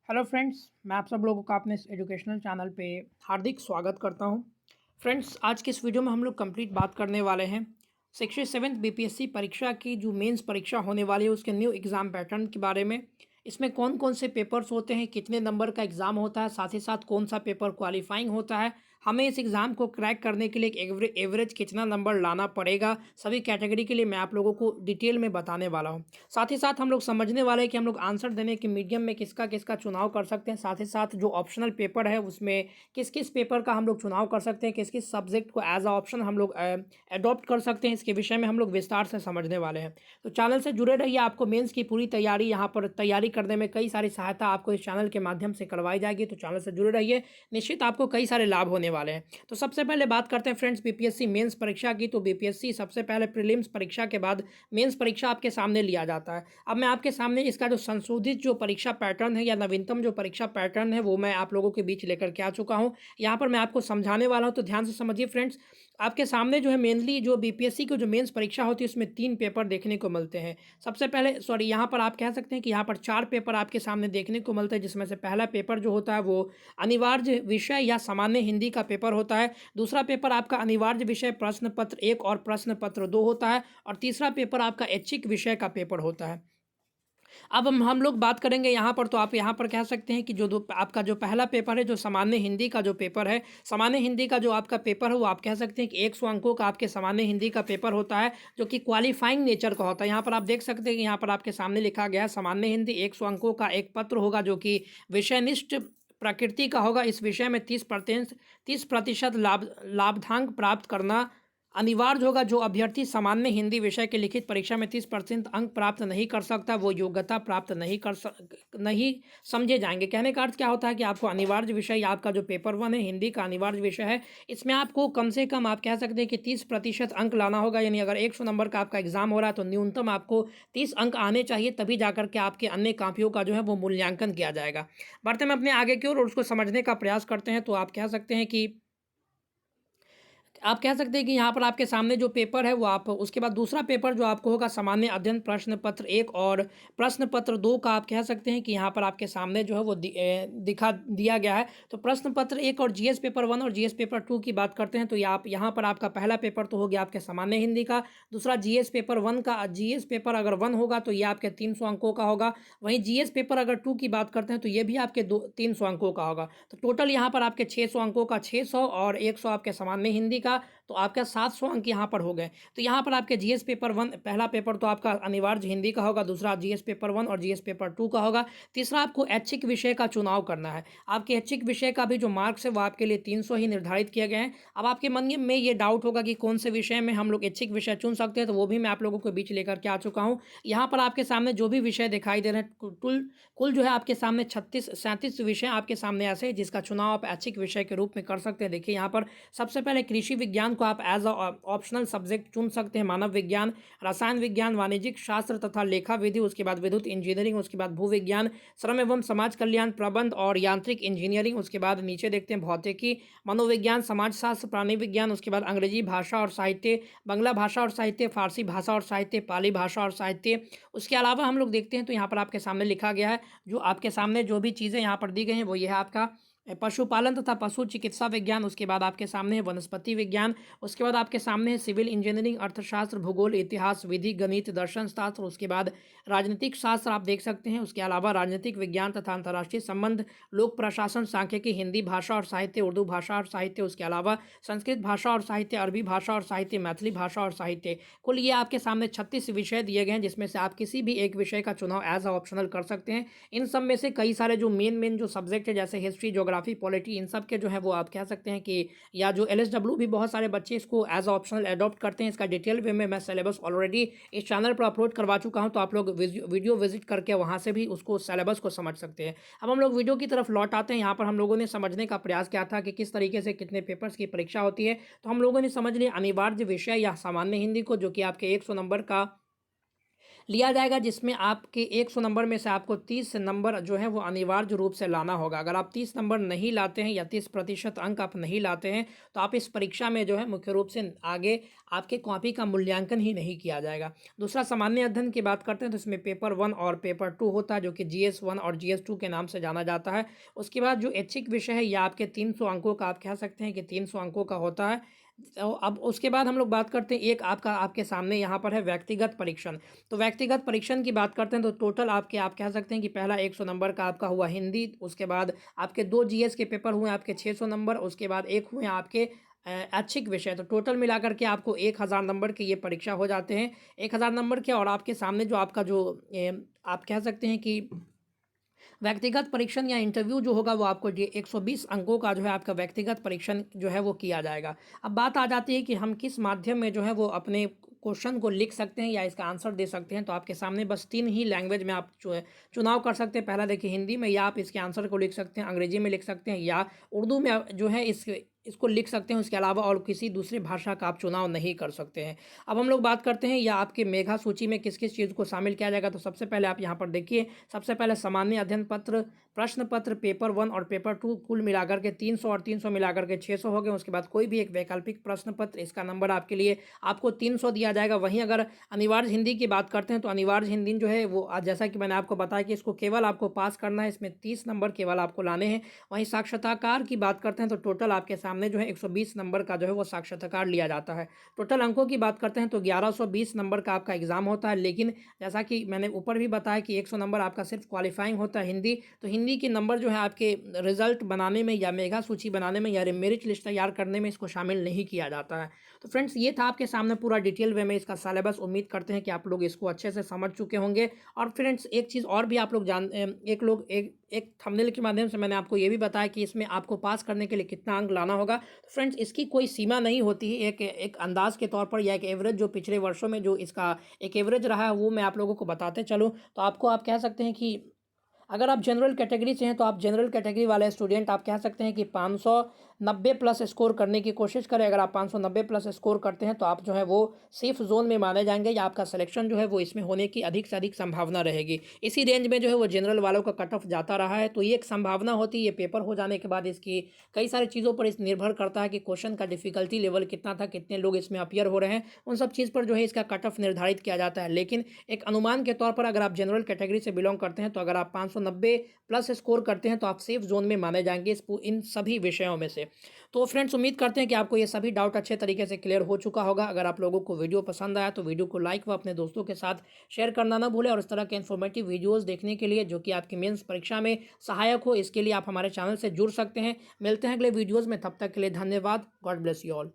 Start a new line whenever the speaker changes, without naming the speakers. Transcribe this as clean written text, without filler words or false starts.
Hello friends, मैं आप सब लोगों का अपने इस एजुकेशनल चैनल पे हार्दिक स्वागत करता हूं। फ्रेंड्स, आज के इस वीडियो में हम लोग कंप्लीट बात करने वाले हैं सेक्शन 7 बीपीएससी परीक्षा की जो मेंस परीक्षा होने वाली है उसके न्यू एग्ज़ाम पैटर्न के बारे में। इसमें कौन कौन से पेपर्स होते हैं, कितने नंबर का एग्ज़ाम होता है, साथ ही साथ कौन सा पेपर क्वालिफाइंग होता है, हमें इस एग्ज़ाम को क्रैक करने के लिए एक एवरेज कितना नंबर लाना पड़ेगा, सभी कैटेगरी के लिए मैं आप लोगों को डिटेल में बताने वाला हूँ। साथ ही साथ हम लोग समझने वाले हैं कि हम लोग आंसर देने के मीडियम में किसका किसका चुनाव कर सकते हैं। साथ ही साथ जो ऑप्शनल पेपर है उसमें किस किस पेपर का हम लोग चुनाव कर सकते हैं, किस किस सब्जेक्ट को एज अ ऑप्शन हम लोग अडॉप्ट कर सकते हैं, इसके विषय में हम लोग विस्तार से समझने वाले हैं। तो चैनल से जुड़े रहिए, आपको मेंस की पूरी तैयारी यहाँ पर तैयारी करने में कई सारी सहायता आपको इस चैनल के माध्यम से करवाई जाएगी। तो चैनल से जुड़े रहिए, निश्चित आपको कई सारे लाभ होने वाले हैं। तो सबसे पहले बात करते हैं फ्रेंड्स बीपीएससी मेंस परीक्षा की। तो बीपीएससी सबसे पहले प्रीलिम्स परीक्षा के बाद मेंस परीक्षा आपके सामने लिया जाता है। अब मैं आपके सामने इसका जो संशोधित जो परीक्षा पैटर्न है या नवीनतम जो परीक्षा पैटर्न है वो मैं आप लोगों के बीच लेकर के आ चुका हूँ। यहाँ पर मैं आपको समझाने वाला हूँ, तो ध्यान से समझिए फ्रेंड्स। आपके सामने जो है मेनली जो बीपीएससी की जो मेंस परीक्षा होती है उसमें 3 पेपर देखने को मिलते हैं। सबसे पहले यहाँ पर आप कह सकते हैं कि यहाँ पर 4 पेपर आपके सामने देखने को मिलते हैं, जिसमें से पहला पेपर जो होता है वो अनिवार्य विषय या सामान्य हिंदी का पेपर होता है। दूसरा पेपर आपका अनिवार्य विषय प्रश्न पत्र 1 और प्रश्न पत्र 2 होता है, और तीसरा पेपर आपका ऐच्छिक विषय का पेपर होता है। अब हम लोग बात करेंगे यहाँ पर, तो आप यहाँ पर कह सकते हैं कि आपका जो पहला पेपर है जो सामान्य हिंदी का जो पेपर है, सामान्य हिंदी का जो आपका पेपर है वो आप कह सकते हैं कि 100 अंकों का आपके सामान्य हिंदी का पेपर होता है, जो कि क्वालिफाइंग नेचर का होता है। यहाँ पर आप देख सकते हैं कि यहाँ पर आपके सामने लिखा गया है सामान्य हिंदी 100 अंकों का एक पत्र होगा जो कि विषयनिष्ठ प्रकृति का होगा। इस विषय में 30% लाभांक प्राप्त करना अनिवार्य होगा। जो अभ्यर्थी सामान्य हिंदी विषय के लिखित परीक्षा में 30% अंक प्राप्त नहीं कर सकता वो योग्यता प्राप्त नहीं समझे जाएंगे। कहने का अर्थ क्या होता है कि आपको अनिवार्य विषय, आपका जो पेपर 1 है हिंदी का अनिवार्य विषय है, इसमें आपको कम से कम आप कह सकते हैं कि 30% अंक लाना होगा। यानी अगर 100 नंबर का आपका एग्जाम हो रहा है तो न्यूनतम आपको 30 अंक आने चाहिए, तभी जाकर के आपके अन्य कापियों का जो है वो मूल्यांकन किया जाएगा। बढ़ते हम अपने आगे की ओर और उसको समझने का प्रयास करते हैं। तो आप कह सकते हैं कि यहाँ पर आपके सामने जो पेपर है वो आप उसके बाद दूसरा पेपर जो आपको होगा सामान्य अध्ययन प्रश्न पत्र 1 और प्रश्न पत्र 2 का आप कह सकते हैं कि यहाँ पर आपके सामने जो है वो दिखा दिया गया है। तो प्रश्न पत्र 1 और जीएस पेपर 1 और जीएस पेपर 2 की बात करते हैं तो आप यहाँ पर आपका पहला पेपर तो हो गया आपके सामान्य हिंदी का, दूसरा जीएस पेपर 1 का। जीएस पेपर अगर 1 होगा तो ये आपके 300 अंकों का होगा, वहीं जीएस पेपर अगर 2 की बात करते हैं तो ये भी आपके 300 अंकों का होगा। तो टोटल यहाँ पर आपके 600 अंकों का 600 और 100 आपके सामान्य हिंदी का, तो आपका 700 अंक यहाँ पर हो गए। तो यहाँ पर आपके जीएस पेपर 1 पहला पेपर तो आपका अनिवार्य हिंदी का होगा, दूसरा जीएस पेपर 1 और जीएस पेपर 2 का होगा, तीसरा आपको ऐच्छिक विषय का चुनाव करना है। आपके ऐच्छिक विषय का भी जो मार्क्स है वो आपके लिए 300 ही निर्धारित किए गए हैं। अब आपके मन में ये डाउट होगा कि कौन से विषय में हम लोग ऐच्छिक विषय चुन सकते हैं, तो वो भी मैं आप लोगों के बीच लेकर के आ चुका हूँ। यहाँ पर आपके सामने जो भी विषय दिखाई दे रहे हैं कुल जो है आपके सामने 37 विषय आपके सामने ऐसे हैं जिसका चुनाव आप ऐच्छिक विषय के रूप में कर सकते हैं। देखिए यहाँ पर सबसे पहले कृषि विज्ञान को आप एज ऑप्शनल सब्जेक्ट चुन सकते हैं, मानव विज्ञान, रसायन विज्ञान, वाणिज्यिक शास्त्र तथा लेखा विधि, उसके बाद विद्युत इंजीनियरिंग, उसके बाद भू विज्ञान, श्रम एवं समाज कल्याण, प्रबंध और यांत्रिक इंजीनियरिंग, उसके बाद नीचे देखते हैं भौतिकी, मनोविज्ञान, समाजशास्त्र, प्राणी विज्ञान, उसके बाद अंग्रेजी भाषा और साहित्य, बांग्ला भाषा और साहित्य, फारसी भाषा और साहित्य, पाली भाषा और साहित्य। उसके अलावा हम लोग देखते हैं तो यहाँ पर आपके सामने लिखा गया है, जो आपके सामने जो भी चीज़ें यहाँ पर दी गई हैं वो ये है आपका पशुपालन तथा पशु चिकित्सा विज्ञान, उसके बाद आपके सामने है वनस्पति विज्ञान, उसके बाद आपके सामने है सिविल इंजीनियरिंग, अर्थशास्त्र, भूगोल, इतिहास, विधि, गणित, दर्शन शास्त्र, उसके बाद राजनीतिक शास्त्र आप देख सकते हैं। उसके अलावा राजनीतिक विज्ञान तथा अंतर्राष्ट्रीय संबंध, लोक प्रशासन, सांख्यिकी, हिंदी भाषा और साहित्य, उर्दू भाषा और साहित्य, उसके अलावा संस्कृत भाषा और साहित्य, अरबी भाषा और साहित्य, मैथिली भाषा और साहित्य। कुल ये आपके सामने 36 विषय दिए गए हैं, जिसमें से आप किसी भी एक विषय का चुनाव एज अ ऑप्शनल कर सकते हैं। इन सब में से कई सारे जो मेन जो सब्जेक्ट है जैसे हिस्ट्री, ज्योग्राफी, पॉलिटी, इन सब के जो है वो आप कह सकते हैं कि या जो एलएसडब्ल्यू भी बहुत सारे बच्चे इसको एज ऑप्शनल अडॉप्ट करते हैं। इसका डिटेल वे में मैं सिलेबस ऑलरेडी इस चैनल पर अपलोड करवा चुका हूं, तो आप लोग वीडियो विजिट करके वहां से भी उसको सिलेबस को समझ सकते हैं। अब हम लोग वीडियो की तरफ लौट आते हैं। यहाँ पर हम लोगों ने समझने का प्रयास किया था कि किस तरीके से कितने पेपर्स की परीक्षा होती है। तो हम लोगों ने समझ लिया अनिवार्य विषय या सामान्य हिंदी को, जो कि आपके 100 नंबर का लिया जाएगा, जिसमें आपके 100 नंबर में से आपको 30 नंबर जो है वो अनिवार्य रूप से लाना होगा। अगर आप 30 नंबर नहीं लाते हैं या 30% अंक आप नहीं लाते हैं तो आप इस परीक्षा में जो है मुख्य रूप से आगे आपके कॉपी का मूल्यांकन ही नहीं किया जाएगा। दूसरा, सामान्य अध्ययन की बात करते हैं तो इसमें पेपर 1 और पेपर 2 होता है, जो कि GS1 और GS2 के नाम से जाना जाता है। उसके बाद जो ऐच्छिक विषय है यह आपके 300 अंकों का, आप कह सकते हैं कि 300 अंकों का होता है। तो अब उसके बाद हम लोग बात करते हैं, एक आपके सामने यहाँ पर है व्यक्तिगत परीक्षण। तो व्यक्तिगत परीक्षण की बात करते हैं तो टोटल आप कह सकते हैं कि पहला 100 नंबर का आपका हुआ हिंदी, उसके बाद आपके 2 GS के पेपर हुए आपके 600 नंबर, उसके बाद एक हुए आपके ऐच्छिक विषय। तो टोटल मिलाकर के आपको 1000 नंबर की ये परीक्षा हो जाते हैं, 1000 नंबर के। और आपके सामने जो आपका जो आप कह सकते हैं कि व्यक्तिगत परीक्षण या इंटरव्यू जो होगा वो आपको ये 120 अंकों का जो है आपका व्यक्तिगत परीक्षण जो है वो किया जाएगा। अब बात आ जाती है कि हम किस माध्यम में जो है वो अपने क्वेश्चन को लिख सकते हैं या इसका आंसर दे सकते हैं। तो आपके सामने बस 3 ही लैंग्वेज में आप जो है चुनाव कर सकते हैं। पहला देखिए हिंदी में, या आप इसके आंसर को लिख सकते हैं, अंग्रेजी में लिख सकते हैं, या उर्दू में जो है इसको लिख सकते हैं। उसके अलावा और किसी दूसरी भाषा का आप चुनाव नहीं कर सकते हैं। अब हम लोग बात करते हैं या आपके मेधा सूची में किस किस चीज़ को शामिल किया जाएगा। तो सबसे पहले आप यहाँ पर देखिए, सबसे पहले सामान्य अध्ययन पत्र, प्रश्न पत्र पेपर 1 और पेपर 2 कुल मिलाकर के 300 और 300 मिलाकर के 600 हो गए। उसके बाद कोई भी एक वैकल्पिक प्रश्न पत्र, इसका नंबर आपके लिए आपको 300 दिया जाएगा। वहीं अगर अनिवार्य हिंदी की बात करते हैं तो अनिवार्य हिंदी जो है वो जैसा कि मैंने आपको बताया कि इसको केवल आपको पास करना है, इसमें 30 नंबर केवल आपको लाने हैं। वहीं साक्षात्कार की बात करते हैं तो टोटल आपके सामने जो है 120 नंबर का जो है वो साक्षात्कार लिया जाता है। टोटल अंकों की बात करते हैं तो 1120 नंबर का आपका एग्जाम होता है। लेकिन जैसा कि मैंने ऊपर भी बताया कि 100 नंबर आपका सिर्फ क्वालिफाइंग होता है हिंदी। तो हिंदी के नंबर जो है आपके रिजल्ट बनाने में या मेगा सूची बनाने में या मेरिट लिस्ट तैयार करने में इसको शामिल नहीं किया जाता है। तो फ्रेंड्स, ये था आपके सामने पूरा डिटेल वे में इसका सिलेबस। उम्मीद करते हैं कि आप लोग इसको अच्छे से समझ चुके होंगे। और फ्रेंड्स, एक चीज़ और भी आप लोग एक थंबनेल के माध्यम से मैंने आपको ये भी बताया कि इसमें आपको पास करने के लिए कितना अंक लाना होगा। तो फ्रेंड्स, इसकी कोई सीमा नहीं होती है। एक अंदाज के तौर पर या एक एवरेज जो पिछले वर्षों में जो इसका एक एवरेज रहा है वो मैं आप लोगों को बताते चलूँ तो आपको आप कह सकते हैं कि अगर आप जनरल कैटेगरी से हैं तो आप जनरल कैटेगरी वाले स्टूडेंट आप कह सकते हैं कि 590 प्लस स्कोर करने की कोशिश करें। अगर आप 590 प्लस स्कोर करते हैं तो आप जो है वो सेफ जोन में माने जाएंगे, या आपका सिलेक्शन जो है वो इसमें होने की अधिक से अधिक संभावना रहेगी। इसी रेंज में जो है वो जनरल वालों का कट ऑफ जाता रहा है। तो ये एक संभावना होती है। ये पेपर हो जाने के बाद इसकी कई सारी चीज़ों पर इस निर्भर करता है कि क्वेश्चन का डिफिकल्टी लेवल कितना था, कितने लोग इसमें अपियर हो रहे हैं, उन सब चीज़ पर जो है इसका कट ऑफ निर्धारित किया जाता है। लेकिन एक अनुमान के तौर पर अगर आप जनरल कैटेगरी से बिलोंग करते हैं तो अगर आप 590 प्लस स्कोर करते हैं तो आप सेफ जोन में माने जाएंगे इन सभी विषयों में से। तो फ्रेंड्स, उम्मीद करते हैं कि आपको ये सभी डाउट अच्छे तरीके से क्लियर हो चुका होगा। अगर आप लोगों को वीडियो पसंद आया तो वीडियो को लाइक व अपने दोस्तों के साथ शेयर करना ना भूलें। और इस तरह के इन्फॉर्मेटिव वीडियोस देखने के लिए जो कि आपकी मेंस परीक्षा में सहायक हो, इसके लिए आप हमारे चैनल से जुड़ सकते हैं। मिलते हैं अगले वीडियोज़ में, तब तक के लिए धन्यवाद। God bless you all.